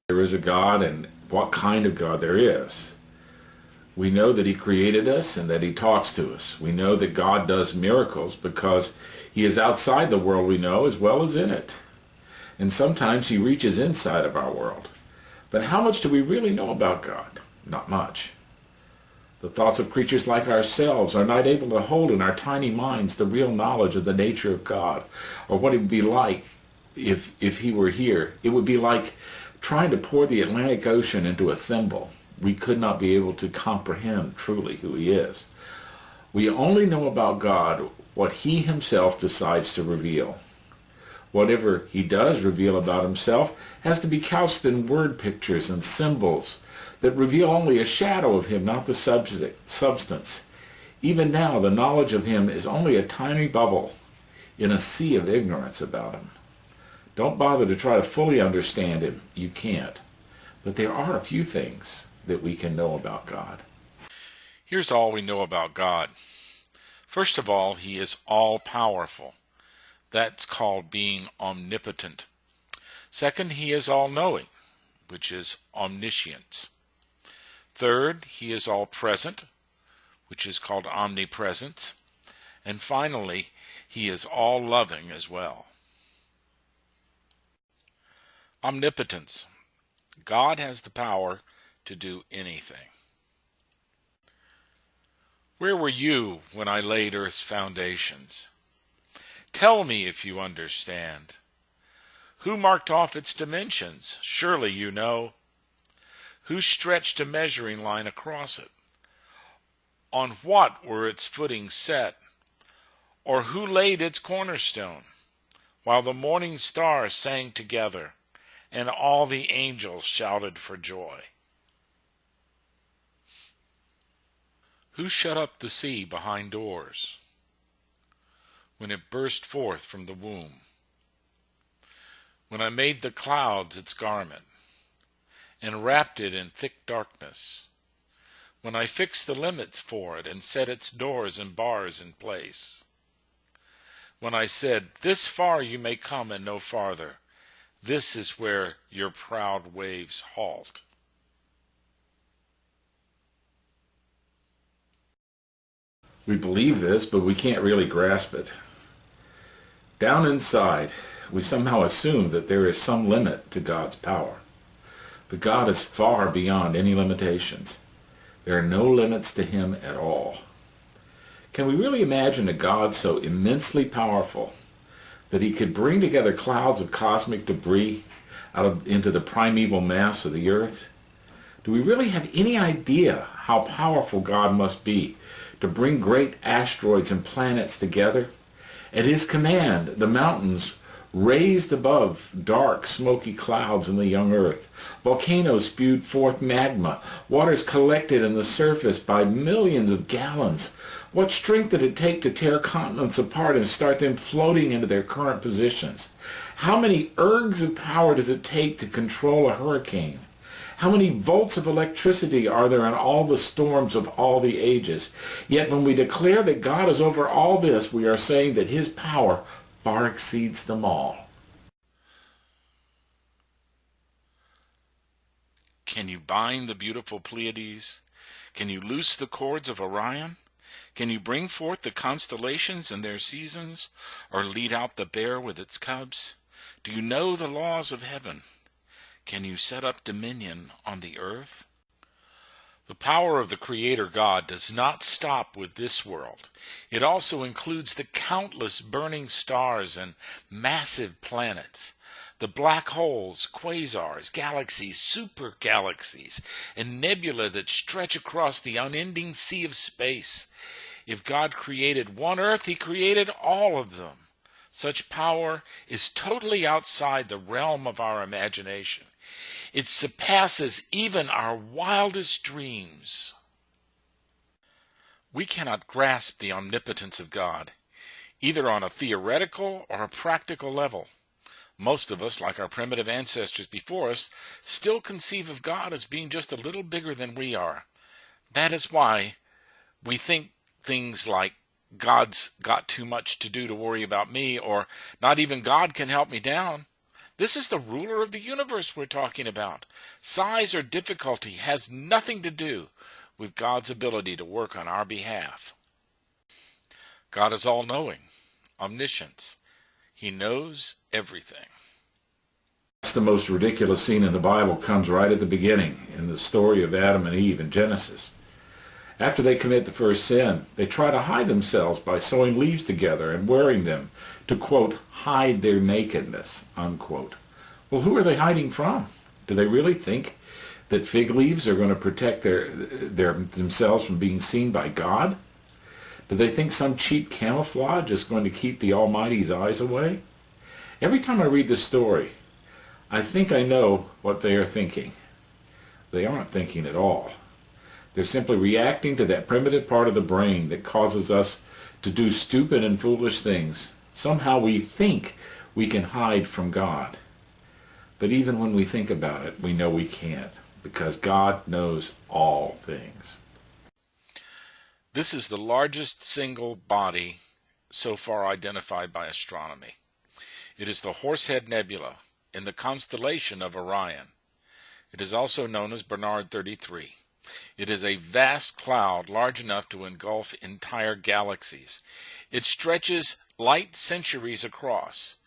There is a God, and what kind of God there is. We know that he created us and that he talks to us. We know that God does miracles because he is outside the world we know as well as in it. And sometimes he reaches inside of our world. But how much do we really know about God? Not much. The thoughts of creatures like ourselves are not able to hold in our tiny minds the real knowledge of the nature of God, or what it would be like if he were here. It would be like trying to pour the Atlantic Ocean into a thimble. We could not be able to comprehend truly who he is. We only know about God what he himself decides to reveal. Whatever he does reveal about himself has to be couched in word pictures and symbols that reveal only a shadow of him, not the substance. Even now, the knowledge of him is only a tiny bubble in a sea of ignorance about him. Don't bother to try to fully understand him. You can't. But there are a few things that we can know about God. Here's all we know about God. First of all, he is all-powerful. That's called being omnipotent. Second, he is all-knowing, which is omniscience. Third, he is all-present, which is called omnipresence. And finally, he is all-loving as well. Omnipotence. God has the power to do anything. Where were you when I laid earth's foundations? Tell me if you understand. Who marked off its dimensions? Surely you know. Who stretched a measuring line across it? On what were its footings set? Or who laid its cornerstone? While the morning stars sang together, and all the angels shouted for joy. Who shut up the sea behind doors when it burst forth from the womb? When I made the clouds its garment and wrapped it in thick darkness, when I fixed the limits for it and set its doors and bars in place, when I said, this far you may come and no farther, this is where your proud waves halt. We believe this, but we can't really grasp it. Down inside, we somehow assume that there is some limit to God's power. But God is far beyond any limitations. There are no limits to him at all. Can we really imagine a God so immensely powerful that he could bring together clouds of cosmic debris into the primeval mass of the earth? Do we really have any idea how powerful God must be to bring great asteroids and planets together? At his command, the mountains raised above dark, smoky clouds in the young earth. Volcanoes spewed forth magma. Waters collected in the surface by millions of gallons. What strength did it take to tear continents apart and start them floating into their current positions? How many ergs of power does it take to control a hurricane? How many volts of electricity are there in all the storms of all the ages? Yet when we declare that God is over all this, we are saying that his power far exceeds them all. Can you bind the beautiful Pleiades? Can you loose the cords of Orion? Can you bring forth the constellations in their seasons, or lead out the bear with its cubs? Do you know the laws of heaven? Can you set up dominion on the earth? The power of the Creator God does not stop with this world. It also includes the countless burning stars and massive planets, the black holes, quasars, galaxies, supergalaxies, and nebulae that stretch across the unending sea of space. If God created one earth, he created all of them. Such power is totally outside the realm of our imagination. It surpasses even our wildest dreams. We cannot grasp the omnipotence of God, either on a theoretical or a practical level. Most of us, like our primitive ancestors before us, still conceive of God as being just a little bigger than we are. That is why we think things like God's got too much to do to worry about me, or not even God can help me down. This is the ruler of the universe we're talking about. Size or difficulty has nothing to do with God's ability to work on our behalf. God is all-knowing, omniscience. He knows everything. That's the most ridiculous scene in the Bible comes right at the beginning in the story of Adam and Eve in Genesis. After they commit the first sin, they try to hide themselves by sewing leaves together and wearing them to, quote, hide their nakedness, unquote. Well, who are they hiding from? Do they really think that fig leaves are going to protect themselves from being seen by God? Do they think some cheap camouflage is going to keep the Almighty's eyes away? Every time I read this story, I think I know what they are thinking. They aren't thinking at all. They're simply reacting to that primitive part of the brain that causes us to do stupid and foolish things. Somehow we think we can hide from God. But even when we think about it, we know we can't, because God knows all things. This is the largest single body so far identified by astronomy. It is the Horsehead Nebula in the constellation of Orion. It is also known as Bernard 33. It is a vast cloud large enough to engulf entire galaxies. It stretches light centuries across.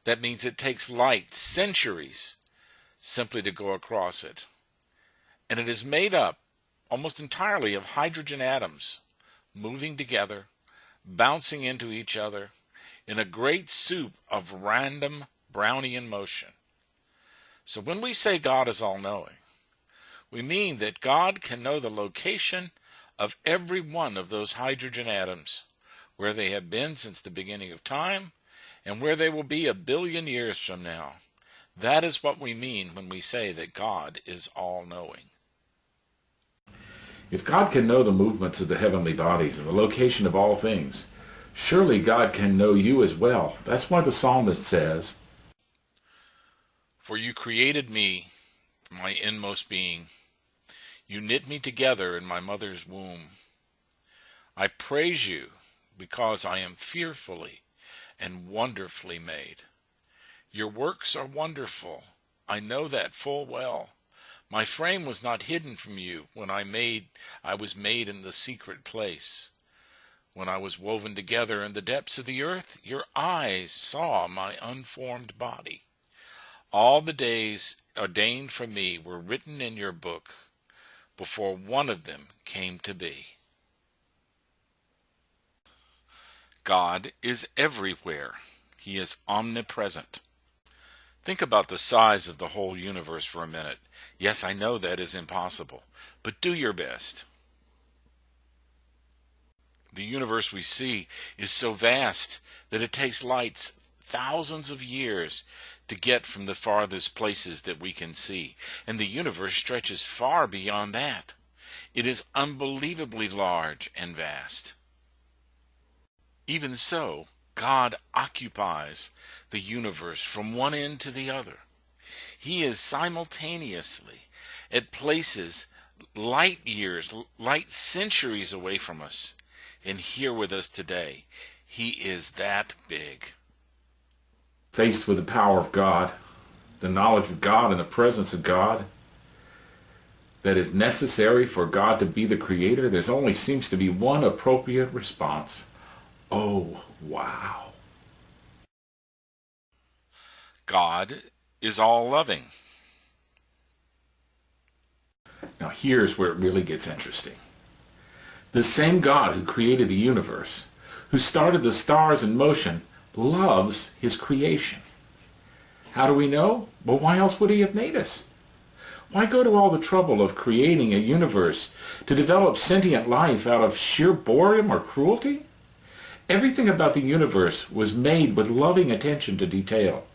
That means it takes light centuries simply to go across it. And it is made up almost entirely of hydrogen atoms moving together, bouncing into each other in a great soup of random Brownian motion. So when we say God is all-knowing, we mean that God can know the location of every one of those hydrogen atoms, where they have been since the beginning of time, and where they will be 1 billion years from now. That is what we mean when we say that God is all-knowing. If God can know the movements of the heavenly bodies and the location of all things, surely God can know you as well. That's why the psalmist says, For you created me from my inmost being. You knit me together in my mother's womb. I praise you because I am fearfully and wonderfully made. Your works are wonderful. I know that full well. My frame was not hidden from you when I was made in the secret place. When I was woven together in the depths of the earth, your eyes saw my unformed body. All the days ordained for me were written in your book before one of them came to be. God is everywhere. He is omnipresent. Think about the size of the whole universe for a minute. Yes, I know that is impossible, but do your best. The universe we see is so vast that it takes light thousands of years to get from the farthest places that we can see. And the universe stretches far beyond that. It is unbelievably large and vast. Even so, God occupies the universe from one end to the other. He is simultaneously at places light years, light centuries away from us, and here with us today. He is that big. Faced with the power of God, the knowledge of God and the presence of God that is necessary for God to be the creator, there only seems to be one appropriate response. Oh, wow. God is all-loving. Now here's where it really gets interesting. The same God who created the universe, who started the stars in motion, loves his creation. How do we know? Well, why else would he have made us? Why go to all the trouble of creating a universe to develop sentient life out of sheer boredom or cruelty? Everything about the universe was made with loving attention to detail.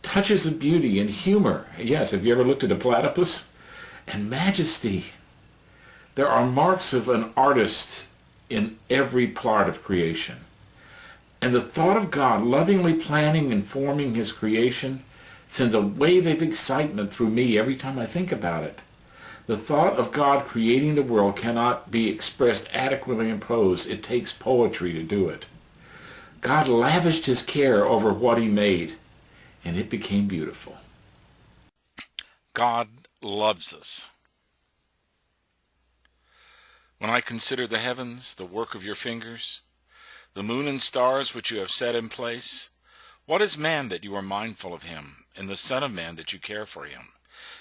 Touches of beauty and humor. Yes, have you ever looked at a platypus? And majesty. There are marks of an artist in every part of creation. And the thought of God lovingly planning and forming his creation sends a wave of excitement through me every time I think about it. The thought of God creating the world cannot be expressed adequately in prose. It takes poetry to do it. God lavished his care over what he made, and it became beautiful. God loves us. When I consider the heavens, the work of your fingers, the moon and stars which you have set in place, what is man that you are mindful of him, and the Son of Man that you care for him?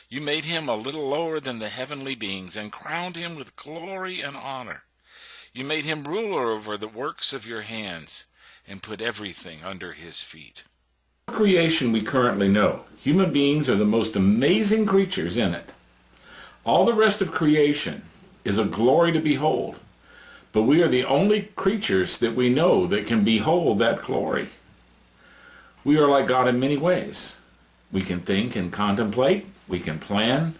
You made him a little lower than the heavenly beings, and crowned him with glory and honor. You made him ruler over the works of your hands, and put everything under his feet. Creation we currently know. Human beings are the most amazing creatures in it. All the rest of creation is a glory to behold, but we are the only creatures that we know that can behold that glory. We are like God in many ways. We can think and contemplate. We can plan.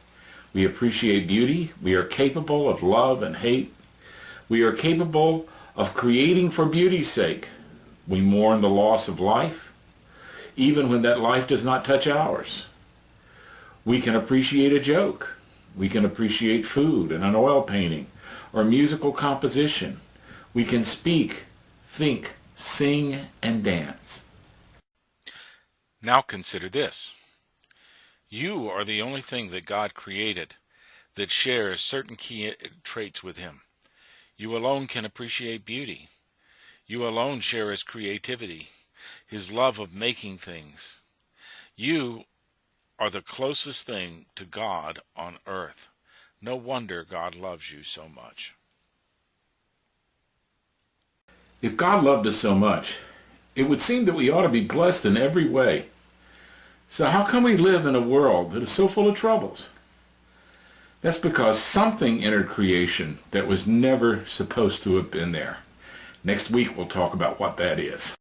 We appreciate beauty. We are capable of love and hate. We are capable of creating for beauty's sake. We mourn the loss of life, even when that life does not touch ours. We can appreciate a joke. We can appreciate food and an oil painting or musical composition. We can speak, think, sing, and dance. Now consider this. You are the only thing that God created that shares certain key traits with him. You alone can appreciate beauty. You alone share his creativity, his love of making things. You are the closest thing to God on earth. No wonder God loves you so much. If God loved us so much, it would seem that we ought to be blessed in every way. So how come we live in a world that is so full of troubles? That's because something entered creation that was never supposed to have been there. Next week we'll talk about what that is.